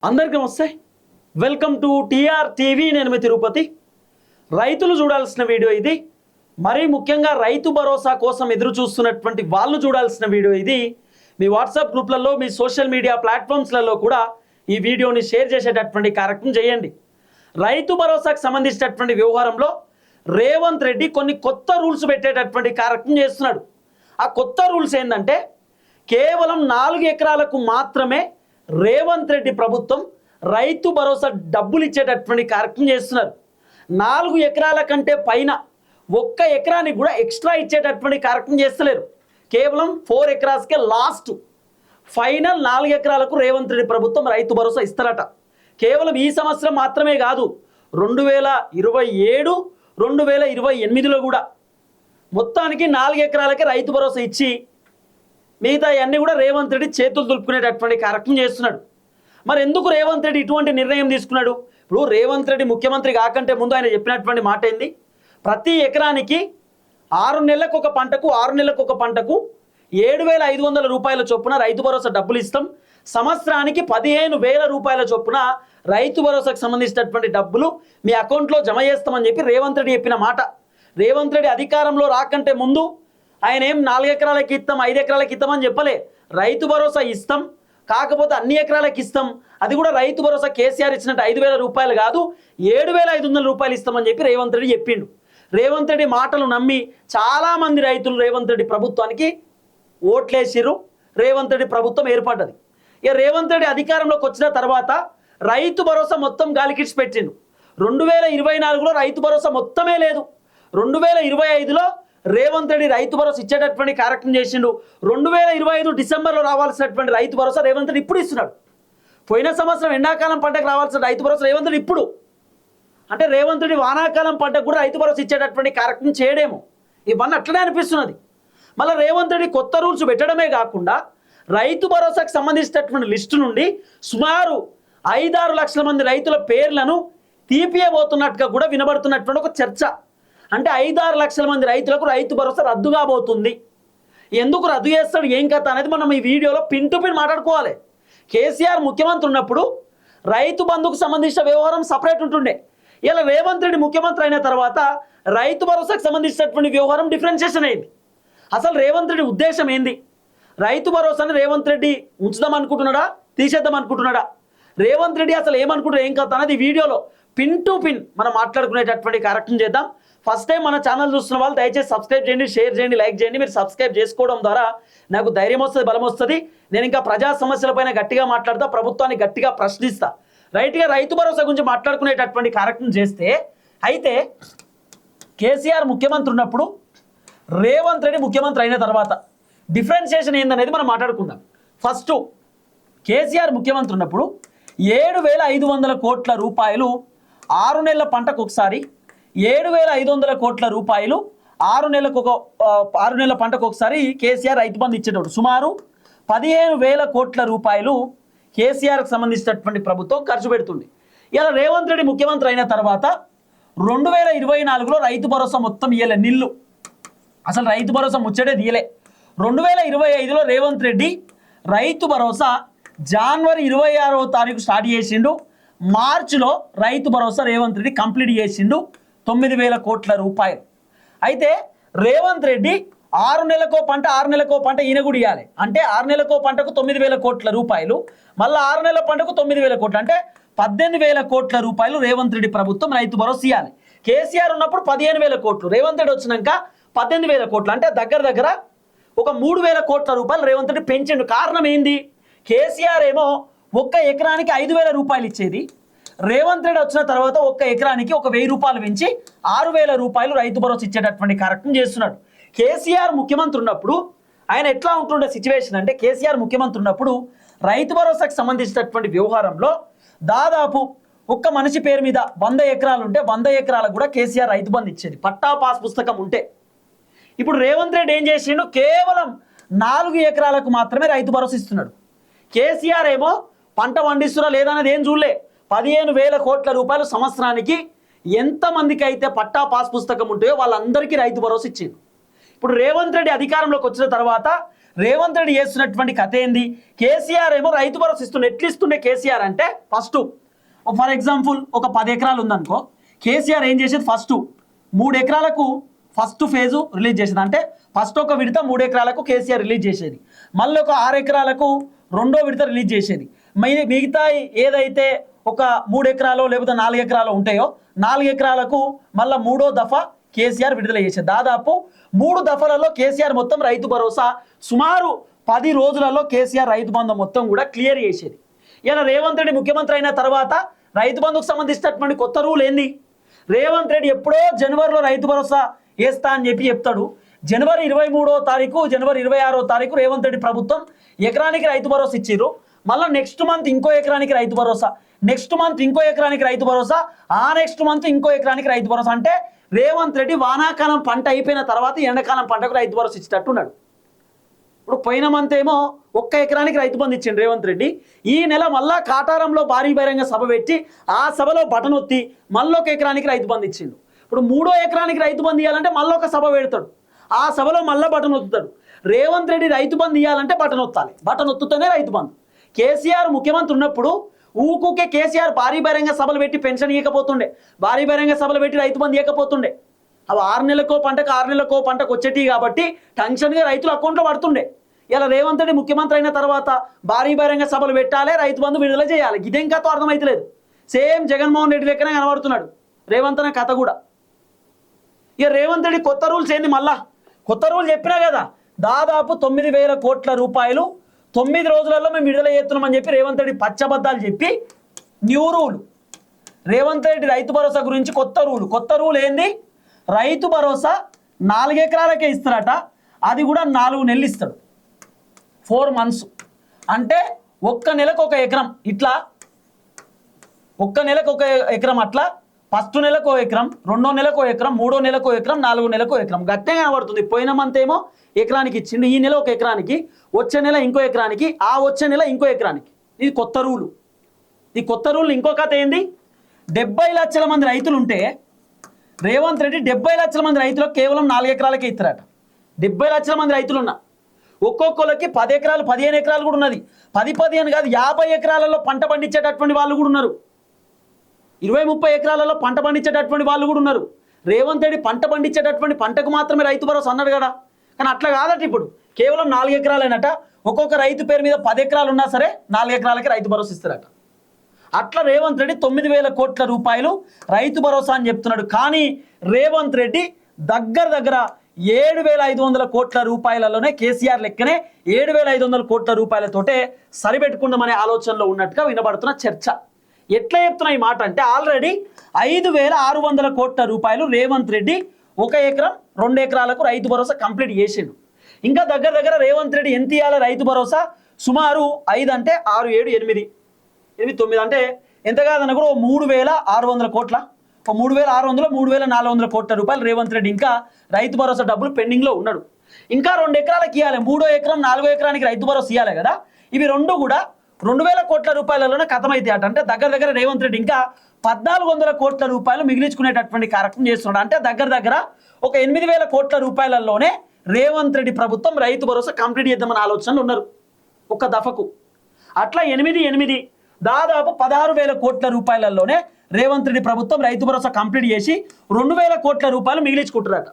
అందరికీ నమస్తే. Welcome to TR TV. నేను మీ తిరుపతి. రైతులు చూడాల్సిన వీడియో ఇది. మరీ ముఖ్యంగా రైతు భరోసా కోసం ఎదురు చూస్తున్నటువంటి వాళ్ళు చూడాల్సిన వీడియో ఇది. మీ వాట్సాప్ గ్రూప్లలో, మీ సోషల్ మీడియా ప్లాట్ఫామ్స్లలో కూడా ఈ వీడియోని షేర్ చేసేటటువంటి కార్యక్రమం చేయండి. రైతు భరోసాకు సంబంధించినటువంటి వ్యవహారంలో రేవంత్ రెడ్డి కొన్ని కొత్త రూల్స్ పెట్టేటటువంటి కార్యక్రమం చేస్తున్నాడు. ఆ కొత్త రూల్స్ ఏంటంటే కేవలం 4 ఎకరాలకు మాత్రమే రేవంత్ రెడ్డి ప్రభుత్వం రైతు భరోసా డబ్బులు ఇచ్చేటటువంటి కార్యక్రమం చేస్తున్నారు. 4 ఎకరాల కంటే పైన 1 ఎకరానికి కూడా ఎక్స్ట్రా ఇచ్చేటటువంటి కార్యక్రమం చేస్తలేరు. కేవలం 4 ఎకరాస్కే లాస్ట్ ఫైనల్ 4 ఎకరాలకు రేవంత్ రెడ్డి ప్రభుత్వం రైతు భరోసా ఇస్తారట. కేవలం ఈ సంవత్సరం మాత్రమే కాదు, 2027, 2028లో కూడా మొత్తానికి 4 ఎకరాలకే రైతు భరోసా ఇచ్చి మిగతా అన్నీ కూడా రేవంత్ రెడ్డి చేతులు దులుపుకునేటటువంటి కార్యక్రమం చేస్తున్నాడు. మరి ఎందుకు రేవంత్ రెడ్డి ఇటువంటి నిర్ణయం తీసుకున్నాడు? ఇప్పుడు రేవంత్ రెడ్డి ముఖ్యమంత్రి కాకంటే ముందు ఆయన చెప్పినటువంటి మాట ఏంది? ప్రతి ఎకరానికి 6 నెలలకు ఒక పంటకు 7,500 రూపాయల చొప్పున రైతు భరోసా డబ్బులు ఇస్తాం. సంవత్సరానికి 15,000 రూపాయల చొప్పున రైతు భరోసాకు సంబంధించినటువంటి డబ్బులు మీ అకౌంట్లో జమ చేస్తామని చెప్పి రేవంత్ రెడ్డి చెప్పిన మాట. రేవంత్ రెడ్డి అధికారంలో రాకంటే ముందు ఆయన ఏం 4 ఎకరాలకి ఇస్తాం, 5 ఎకరాలకి ఇస్తామని చెప్పలే. రైతు భరోసా ఇస్తాం, కాకపోతే అన్ని ఎకరాలకి ఇస్తాం. అది కూడా రైతు భరోసా కేసీఆర్ ఇచ్చినట్టు 5,000 రూపాయలు కాదు, 7,500 రూపాయలు ఇస్తామని చెప్పి రేవంత్ రెడ్డి చెప్పిండు. రేవంత్ రెడ్డి మాటలు నమ్మి చాలామంది రైతులు రేవంత్ రెడ్డి ప్రభుత్వానికి ఓట్లేసిర్రు. రేవంత్ రెడ్డి ప్రభుత్వం ఏర్పడ్డది. ఇక రేవంత్ రెడ్డి అధికారంలోకి వచ్చిన తర్వాత రైతు భరోసా మొత్తం గాలికిడ్చి పెట్టిండు. 2024లో రైతు భరోసా మొత్తమే లేదు. 2025లో రేవంత్ రెడ్డి రైతు భరోసా ఇచ్చేటటువంటి కార్యక్రమం చేసిండు. 2025 డిసెంబర్లో రావాల్సినటువంటి రైతు భరోసా రేవంత్ రెడ్డి ఇప్పుడు ఇస్తున్నాడు. పోయిన సంవత్సరం ఎండాకాలం పంటకు రావాల్సిన రైతు భరోసా రేవంత్ రెడ్డి ఇప్పుడు, అంటే రేవంత్ రెడ్డి వానాకాలం పంటకు కూడా రైతు భరోసా ఇచ్చేటటువంటి కార్యక్రమం చేయడేమో. ఇవన్నీ అట్లనే అనిపిస్తున్నది. మళ్ళీ రేవంత్ రెడ్డి కొత్త రూల్స్ పెట్టడమే కాకుండా రైతు భరోసాకు సంబంధించినటువంటి లిస్టు నుండి సుమారు 5-6 లక్షల మంది రైతుల పేర్లను తీపియబోతున్నట్టుగా కూడా వినబడుతున్నటువంటి ఒక చర్చ. అంటే 5-6 లక్షల మంది రైతులకు రైతు భరోసా రద్దు కాబోతుంది. ఎందుకు రద్దు చేస్తాడు, ఏం కథ అనేది మనం ఈ వీడియోలో పిన్ టు పిన్ మాట్లాడుకోవాలి. కేసీఆర్ ముఖ్యమంత్రి ఉన్నప్పుడు రైతు బంధుకు సంబంధించిన వ్యవహారం సపరేట్ ఉంటుండే. ఇలా రేవంత్ రెడ్డి ముఖ్యమంత్రి అయిన తర్వాత రైతు భరోసాకు సంబంధించినటువంటి వ్యవహారం డిఫరెన్షియేషన్ అయింది. అసలు రేవంత్ రెడ్డి ఉద్దేశం ఏంది? రైతు భరోసాని రేవంత్ రెడ్డి ఉంచుదాం అనుకుంటున్నాడా, తీసేద్దాం అనుకుంటున్నాడా? రేవంత్ రెడ్డి అసలు ఏమనుకుంటారు, ఏం కథ అనేది ఈ వీడియోలో పిన్ టు పిన్ మనం మాట్లాడుకునేటటువంటి కార్యక్రమం చేద్దాం. ఫస్ట్ టైం మన ఛానల్ చూస్తున్న వాళ్ళు దయచేసి సబ్స్క్రైబ్ చేయండి, షేర్ చేయండి, లైక్ చేయండి. మీరు సబ్స్క్రైబ్ చేసుకోవడం ద్వారా నాకు ధైర్యం వస్తుంది, బలం వస్తుంది. నేను ఇంకా ప్రజా సమస్యలపైన గట్టిగా మాట్లాడతా, ప్రభుత్వాన్ని గట్టిగా ప్రశ్నిస్తా. రైట్గా రైతు భరోసా గురించి మాట్లాడుకునేటటువంటి కార్యక్రమం చేస్తే, అయితే కేసీఆర్ ముఖ్యమంత్రి ఉన్నప్పుడు రేవంత్ రెడ్డి ముఖ్యమంత్రి అయిన తర్వాత డిఫరెన్షియేషన్ ఏందనేది మనం మాట్లాడుకుందాం. ఫస్ట్ కేసీఆర్ ముఖ్యమంత్రి ఉన్నప్పుడు 7,500 కోట్ల రూపాయలు 6 నెలల పంటకు ఒకసారి, 7,500 కోట్ల రూపాయలు 6 నెలల పంటకు ఒకసారి కేసీఆర్ రైతు బంధు ఇచ్చేటప్పుడు సుమారు 15,000 కోట్ల రూపాయలు కేసీఆర్కి సంబంధించినటువంటి ప్రభుత్వం ఖర్చు పెడుతుంది. ఇలా రేవంత్ రెడ్డి ముఖ్యమంత్రి అయిన తర్వాత 2024లో రైతు భరోసా మొత్తం ఇయ్యలే, నిల్లు. అసలు రైతు భరోసా ముచ్చటే తీయలే. 2025లో రేవంత్ రెడ్డి రైతు భరోసా జనవరి 26వ తారీఖు స్టార్ట్ చేసిండు. మార్చిలో రైతు భరోసా రేవంత్ రెడ్డి కంప్లీట్ చేసిండు 9,000 కోట్ల రూపాయలు. అయితే రేవంత్ రెడ్డి 6 నెలలకో పంట ఈయన కూడా ఇవ్వాలి. అంటే 6 నెలలకో పంటకు 9,000 కోట్ల రూపాయలు, మళ్ళీ 6 నెలల పంటకు 9,000 కోట్లు, అంటే 18,000 కోట్ల రూపాయలు రేవంత్ రెడ్డి ప్రభుత్వం రైతు భరోసా ఇవ్వాలి. కేసీఆర్ ఉన్నప్పుడు 15,000 కోట్లు, రేవంత్ రెడ్డి వచ్చినాక 18,000 కోట్లు, అంటే దగ్గర ఒక 3,000 కోట్ల రూపాయలు రేవంత్ రెడ్డి పెంచిండు. కారణం ఏంది? కేసీఆర్ ఏమో 1 ఎకరానికి 5,000 రూపాయలు ఇచ్చేది. రేవంత్ రెడ్డి వచ్చిన తర్వాత 1 ఎకరానికి 1,000 రూపాయలు పెంచి 6,000 రూపాయలు రైతు భరోసా ఇచ్చేటటువంటి కార్యక్రమం చేస్తున్నాడు. కేసీఆర్ ముఖ్యమంత్రి ఉన్నప్పుడు ఆయన ఎట్లా ఉంటుండే సిచ్యువేషన్ అంటే, కేసీఆర్ ముఖ్యమంత్రి ఉన్నప్పుడు రైతు భరోసాకు సంబంధించినటువంటి వ్యవహారంలో దాదాపు ఒక్క మనిషి పేరు మీద 100 ఎకరాలు ఉంటే 100 ఎకరాలకు కూడా కేసీఆర్ రైతు బంధు ఇచ్చేది, పట్టా పాస్ పుస్తకం ఉంటే. ఇప్పుడు రేవంత్ రెడ్డి ఏం చేసిండు? కేవలం 4 ఎకరాలకు మాత్రమే రైతు భరోసా ఇస్తున్నాడు. కేసీఆర్ ఏమో పంట పండిస్తున్నా లేదనేది ఏం చూడలే. 15,000 కోట్ల రూపాయలు సంవత్సరానికి ఎంతమందికి అయితే పట్టా పాస్ పుస్తకం ఉంటాయో వాళ్ళందరికీ రైతు భరోసా ఇచ్చింది. ఇప్పుడు రేవంత్ రెడ్డి అధికారంలోకి వచ్చిన తర్వాత రేవంత్ రెడ్డి చేస్తున్నటువంటి కథ ఏంది? కేసీఆర్ ఏమో రైతు భరోసా ఇస్తుండే. ఎట్లా ఇస్తుండే కేసీఆర్ అంటే, ఫస్ట్ ఫర్ ఎగ్జాంపుల్ ఒక 10 ఎకరాలు ఉందనుకో, కేసీఆర్ ఏం చేసేది, ఫస్ట్ 3 ఎకరాలకు ఫస్ట్ ఫేజు రిలీజ్ చేసేది. అంటే ఫస్ట్ ఒక విడత 3 ఎకరాలకు కేసీఆర్ రిలీజ్ చేసేది, మళ్ళీ ఒక 6 ఎకరాలకు రెండో విడత రిలీజ్ చేసేది. మిగతా ఏదైతే ఒక 3 ఎకరాలు లేకపోతే 4 ఎకరాలు ఉంటాయో 4 ఎకరాలకు మళ్ళీ మూడో దఫా కేసీఆర్ విడుదల చేసేది. దాదాపు 3 దఫాలలో కేసీఆర్ మొత్తం రైతు భరోసా సుమారు 10 రోజులలో కేసీఆర్ రైతు బంధు మొత్తం కూడా క్లియర్ చేసేది. ఇలా రేవంత్ రెడ్డి ముఖ్యమంత్రి అయిన తర్వాత రైతు బంధుకు సంబంధించినటువంటి కొత్త రూల్ ఏంది? రేవంత్ రెడ్డి ఎప్పుడో జనవరిలో రైతు భరోసా వేస్తా అని చెప్తాడు. జనవరి 23వ తారీఖు, జనవరి 26వ తారీఖు రేవంత్ రెడ్డి ప్రభుత్వం ఎకరానికి రైతు భరోసా ఇచ్చిర్రు. మళ్ళీ నెక్స్ట్ మంత్ ఇంకో ఎకరానికి రైతు భరోసా, నెక్స్ట్ మంత్ ఇంకో ఎకరానికి రైతు భరోసా, ఆ నెక్స్ట్ మంత్ ఇంకో ఎకరానికి రైతు భరోసా. అంటే రేవంత్ రెడ్డి వానాకాలం పంట అయిపోయిన తర్వాత ఎండాకాలం పంటకు రైతు భరోసా ఇచ్చేటట్టున్నాడు. ఇప్పుడు పోయిన మంత్ ఏమో 1 ఎకరానికి రైతు బంధు ఇచ్చిండు రేవంత్ రెడ్డి. ఈ నెల మళ్ళా కాటారంలో భారీ బహిరంగ సభ పెట్టి ఆ సభలో బటన్ ఒత్తి మళ్ళీ 1 ఎకరానికి రైతు బంధు ఇచ్చిండు. ఇప్పుడు 3వ ఎకరానికి రైతు బంధు ఇవ్వాలంటే మళ్ళీ ఒక సభ పెడతాడు, ఆ సభలో మళ్ళీ బటన్ ఒత్తుతాడు. రేవంత్ రెడ్డి రైతు బంధు ఇవ్వాలంటే బటన్ ఒత్తాలి, బటన్ ఒత్తుతోనే రైతు బంధు. కేసీఆర్ ముఖ్యమంత్రి ఉన్నప్పుడు ఊకుకే కేసీఆర్ భారీ బహిరంగ సభలు పెట్టి పెన్షన్ ఇవ్వకపోతుండే, భారీ బహిరంగ సభలు పెట్టి రైతు బంధు ఇవ్వకపోతుండే. అవి 6 నెలలకో పంటకు 6 నెలలకో పంటకు వచ్చేటి కాబట్టి టెన్షన్గా రైతుల అకౌంట్లో పడుతుండే. ఇలా రేవంత్ రెడ్డి ముఖ్యమంత్రి అయిన తర్వాత భారీ బహిరంగ సభలు పెట్టాలి, రైతు బంధు విడుదల చేయాలి. ఇదేం కథ అర్థమైతలేదు. సేమ్ జగన్మోహన్ రెడ్డి లెక్కనే కనబడుతున్నాడు రేవంత్ అనే కథ కూడా. ఇక రేవంత్ రెడ్డి కొత్త రూల్స్ ఏంది? మళ్ళా కొత్త రూల్ చెప్పినా కదా, దాదాపు 9,000 కోట్ల రూపాయలు 9 రోజులలో మేము విడుదల చేస్తున్నామని చెప్పి రేవంత్ రెడ్డి పచ్చబద్దాలు చెప్పి న్యూ రూల్. రేవంత్ రెడ్డి రైతు భరోసా గురించి కొత్త రూల్ ఏంది? రైతు భరోసా 4 ఎకరాలకే ఇస్తారట, అది కూడా 4 నెలలు ఇస్తాడు, 4 months. అంటే 1 నెలకు 1 ఎకరం, ఇట్లా 1 నెలకు 1 ఎకరం, అట్లా ఫస్ట్ నెలకు 1 ఎకరం, 2వ నెలకు 1 ఎకరం, 3వ నెలకు 1 ఎకరం, 4వ నెలకు 1 ఎకరం. గట్టే కనబడుతుంది. పోయిన మంత్ ఏమో ఎకరానికి ఇచ్చిండు, ఈ నెల 1 ఎకరానికి, వచ్చే నెల ఇంకో ఎకరానికి, ఆ వచ్చే నెల ఇంకో ఎకరానికి. ఇది కొత్త రూలు. ఈ కొత్త రూల్ ఇంకో కథ ఏంది? 70 లక్షల మంది రైతులు ఉంటే రేవంత్ రెడ్డి 70 లక్షల మంది రైతులకు కేవలం 4 ఎకరాలకే ఇస్తారట. 70 లక్షల మంది రైతులు ఉన్నా ఒక్కొక్కరికి 10 ఎకరాలు 15 ఎకరాలు కూడా ఉన్నది. 10-15 కాదు, 50 ఎకరాలలో పంట పండించేటటువంటి వాళ్ళు కూడా ఉన్నారు. 20-30 ఎకరాలలో పంట పండించేటటువంటి వాళ్ళు కూడా ఉన్నారు. రేవంత్ రెడ్డి పంట పండించేటటువంటి పంటకు మాత్రమే రైతు భరోసా అన్నాడు కదా, కానీ అట్లా కాదట. ఇప్పుడు కేవలం 4 ఎకరాలైనట. ఒక్కొక్క రైతు పేరు మీద 10 ఎకరాలు ఉన్నా సరే 4 ఎకరాలకి రైతు భరోసా ఇస్తారట. అట్లా రేవంత్ రెడ్డి 9,000 కోట్ల రూపాయలు రైతు భరోసా అని చెప్తున్నాడు. కానీ రేవంత్ రెడ్డి దగ్గర 7,500 కోట్ల రూపాయలలోనే, కేసీఆర్ లెక్కనే 7,500 కోట్ల రూపాయలతోటే సరిపెట్టుకుందామనే ఆలోచనలో ఉన్నట్టుగా వినబడుతున్న చర్చ. ఎట్లా చెప్తున్నా ఈ మాట అంటే, ఆల్రెడీ 5,600 కోట్ల రూపాయలు రేవంత్ రెడ్డి 1 ఎకరం 2 ఎకరాలకు రైతు భరోసా కంప్లీట్ చేసిండు. ఇంకా దగ్గర రేవంత్ రెడ్డి ఎంత ఇవ్వాలి రైతు భరోసా? సుమారు 5 అంటే 6, 7, 8, 9 అంటే ఎంత కాదన్న కూడా 3,600 కోట్ల, 3,600, 3,400 కోట్ల రూపాయలు రేవంత్ రెడ్డి ఇంకా రైతు భరోసా డబ్బులు పెండింగ్లో ఉన్నాడు. ఇంకా 2 ఎకరాలకు ఇవ్వాలి, 3వ ఎకరం 4వ ఎకరానికి రైతు భరోసా ఇవ్వాలి కదా. ఇవి రెండు కూడా 2,000 కోట్ల రూపాయలలోనే కథమైతాయి అట. అంటే దగ్గర రేవంత్ రెడ్డి ఇంకా 1,400 కోట్ల రూపాయలు మిగిలించుకునేటటువంటి కార్యక్రమం చేస్తున్నాడు. అంటే దగ్గర ఒక 8,000 కోట్ల రూపాయలలోనే రేవంత్ రెడ్డి ప్రభుత్వం రైతు భరోసా కంప్లీట్ చేద్దామని ఆలోచనలు ఉన్నారు ఒక దఫకు. అట్లా 8 దాదాపు 16,000 కోట్ల రూపాయలలోనే రేవంత్ రెడ్డి ప్రభుత్వం రైతు భరోసా కంప్లీట్ చేసి 2,000 కోట్ల రూపాయలు మిగిలించుకుంటారట.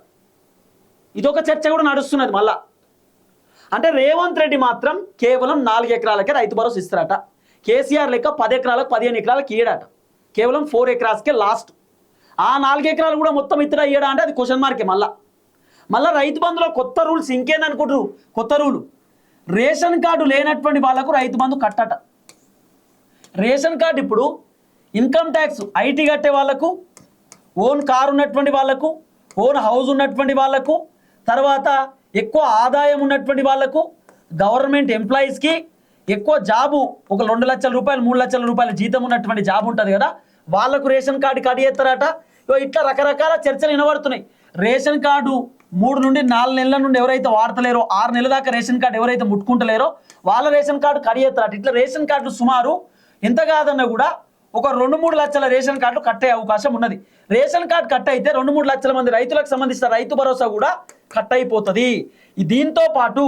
ఇదొక చర్చ కూడా నడుస్తున్నది మళ్ళా. అంటే రేవంత్ రెడ్డి మాత్రం కేవలం 4 ఎకరాలకే రైతు భరోసా ఇస్తారట. కేసీఆర్ లెక్క 10 ఎకరాలకు 15 ఎకరాలకు ఇయ్యడట, కేవలం 4 ఎకరాస్కే లాస్ట్. ఆ 4 ఎకరాలు కూడా మొత్తం ఇతర ఇయ్యడా అంటే అది క్వశ్చన్ మార్కే. మళ్ళా రైతు బంధులో కొత్త రూల్స్ ఇంకేందనుకుంటారు? కొత్త రూలు, రేషన్ కార్డు లేనటువంటి వాళ్ళకు రైతు బంధు కట్టట. రేషన్ కార్డు ఇప్పుడు ఇన్కమ్ ట్యాక్స్, ఐటీ కట్టే వాళ్ళకు, ఓన్ కారు ఉన్నటువంటి వాళ్ళకు, ఓన్ హౌస్ ఉన్నటువంటి వాళ్ళకు, తర్వాత ఎక్కువ ఆదాయం ఉన్నటువంటి వాళ్ళకు, గవర్నమెంట్ ఎంప్లాయీస్కి, ఎక్కువ జాబు ఒక 2 లక్షల రూపాయలు 3 లక్షల రూపాయల జీతం ఉన్నటువంటి జాబ్ ఉంటుంది కదా, వాళ్ళకు రేషన్ కార్డు కడిగేస్తారట. ఇట్లా రకరకాల చర్చలు వినబడుతున్నాయి. రేషన్ కార్డు 3 నుండి 4 నెలల నుండి ఎవరైతే వాడతలేరో, 6 నెలల దాకా రేషన్ కార్డు ఎవరైతే ముట్టుకుంటలేరో వాళ్ళ రేషన్ కార్డు కడిగేస్తారట. ఇట్లా రేషన్ కార్డు సుమారు ఎంత కాదన్నా కూడా ఒక 2-3 లక్షల రేషన్ కార్డులు కట్ అయ్యే అవకాశం ఉన్నది. రేషన్ కార్డు కట్ అయితే 2-3 లక్షల మంది రైతులకు సంబంధించిన రైతు భరోసా కూడా కట్ అయిపోతుంది. దీంతో పాటు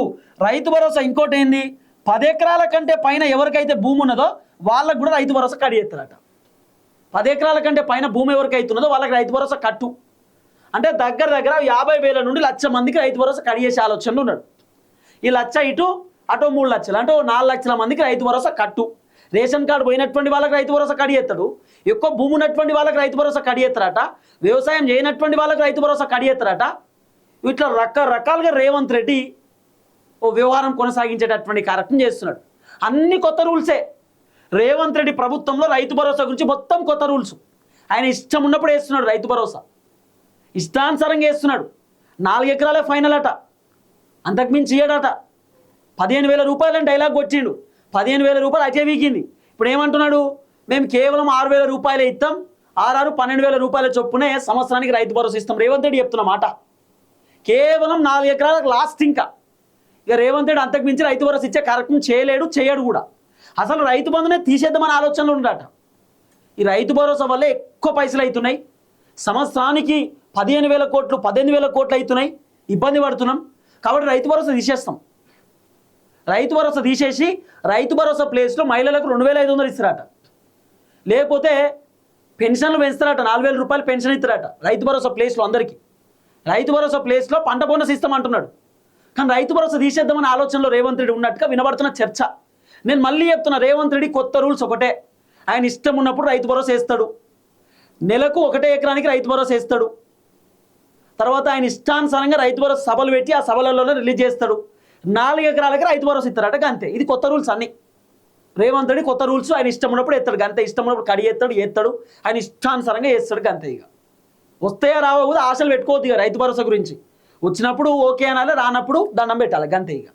రైతు భరోసా ఇంకోటి ఏంది, 10 ఎకరాల కంటే పైన ఎవరికైతే భూమి ఉన్నదో వాళ్ళకు కూడా రైతు భరోసా కట్ చేస్తారట. 10 ఎకరాల కంటే పైన భూమి ఎవరికైతే ఉన్నదో వాళ్ళకి రైతు భరోసా కట్టు అంటే దగ్గర 50,000 నుండి 1,00,000 మందికి రైతు భరోసా కట్ చేసే ఆలోచనలు ఉన్నాడు. ఈ 1,00,000 ఇటు అటో 3 లక్షలు అంటే 4 లక్షల మందికి రైతు భరోసా కట్టు. రేషన్ కార్డు పోయినటువంటి వాళ్ళకి రైతు భరోసా కట్ చేస్తాడు. ఎక్కువ భూమి ఉన్నటువంటి వాళ్ళకి రైతు భరోసా కట్ చేస్తారట. వ్యవసాయం చేయనటువంటి వాళ్ళకి రైతు భరోసా కట్ చేస్తారట. ఇట్లా రకరకాలుగా రేవంత్ రెడ్డి ఓ వ్యవహారం కొనసాగించేటటువంటి కార్యక్రమం చేస్తున్నాడు. అన్ని కొత్త రూల్సే. రేవంత్ రెడ్డి ప్రభుత్వంలో రైతు భరోసా గురించి మొత్తం కొత్త రూల్స్. ఆయన ఇష్టం ఉన్నప్పుడు వేస్తున్నాడు రైతు భరోసా, ఇష్టానుసారంగా వేస్తున్నాడు. 4 ఎకరాలే ఫైనల్ అట, అంతకుమించి ఇయ్యడట. 15,000 రూపాయలని డైలాగ్ వచ్చిండు. 15,000 రూపాయలు అటే వీకింది. ఇప్పుడు ఏమంటున్నాడు, మేము కేవలం 6,000 రూపాయలే ఇస్తాం, 12,000 రూపాయల చొప్పునే సంవత్సరానికి రైతు భరోసా ఇస్తాం. రేవంత్ రెడ్డి చెప్తున్న మాట కేవలం 4 ఎకరాలకు లాస్ట్. ఇంకా ఇక రేవంత్ రెడ్డి అంతకుమించి రైతు భరోసా ఇచ్చే కార్యక్రమం చేయడు కూడా. అసలు రైతు బంధునే తీసేద్దామని ఆలోచనలు ఉండట. ఈ రైతు భరోసా వల్ల ఎక్కువ పైసలు అవుతున్నాయి. సంవత్సరానికి 15,000 కోట్లు 18,000 కోట్లు అవుతున్నాయి. ఇబ్బంది పడుతున్నాం కాబట్టి రైతు భరోసా తీసేస్తాం. రైతు భరోసా తీసేసి రైతు భరోసా ప్లేస్లో మహిళలకు 2,500 ఇస్తారట. లేకపోతే పెన్షన్లు పెంచుతారట, 4,000 రూపాయలు పెన్షన్ ఇస్తారట రైతు భరోసా ప్లేస్లో అందరికీ. రైతు భరోసా ప్లేస్లో పంట బోనస్ ఇస్తామంటున్నాడు. కానీ రైతు భరోసా తీసేద్దామని ఆలోచనలో రేవంత్ రెడ్డి ఉన్నట్టుగా వినబడుతున్న చర్చ. నేను మళ్ళీ చెప్తున్నా, రేవంత్ రెడ్డి కొత్త రూల్స్ ఒకటే. ఆయన ఇష్టం ఉన్నప్పుడు రైతు భరోసా వేస్తాడు. నెలకు 1 ఎకరానికి రైతు భరోసా వేస్తాడు. తర్వాత ఆయన ఇష్టానుసారంగా రైతు భరోసా సభలు పెట్టి ఆ సభలలోనే రిలీజ్ చేస్తాడు. 4 ఎకరాలకి రైతు భరోసా ఇస్తారట. అంతే. ఇది కొత్త రూల్స్ అన్ని. రేవంత్ రెడ్డి కొత్త రూల్స్. ఆయన ఇష్టం ఉన్నప్పుడు ఎత్తాడు అంతే. ఇష్టం ఉన్నప్పుడు కడిగేస్తాడు. ఆయన ఇష్టానుసారంగా వేస్తాడు అంతే. ఇక వస్తాయా రావో కూడా ఆశలు పెట్టుకోవద్దు ఇక రైతు భరోసా గురించి. వచ్చినప్పుడు ఓకే అనాలి, రానప్పుడు దండం పెట్టాలి అంతే. ఇక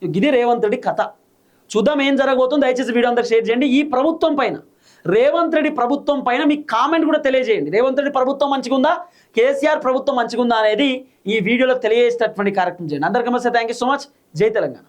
ఇది రేవంత్ రెడ్డి కథ. చూద్దాం ఏం జరగబోతుందో. దయచేసి వీడియో అందరూ షేర్ చేయండి. ఈ ప్రభుత్వం పైన, రేవంత్ రెడ్డి ప్రభుత్వం పైన మీ కామెంట్ కూడా తెలియజేయండి. రేవంత్ రెడ్డి ప్రభుత్వం మంచిగా ఉందా, కేసీఆర్ ప్రభుత్వం మంచిగా ఉందా అనేది ఈ వీడియోలో తెలియజేసేటటువంటి కార్యక్రమం చేయండి. అందరికీ నమస్తే. Thank you so much. జై తెలంగాణ.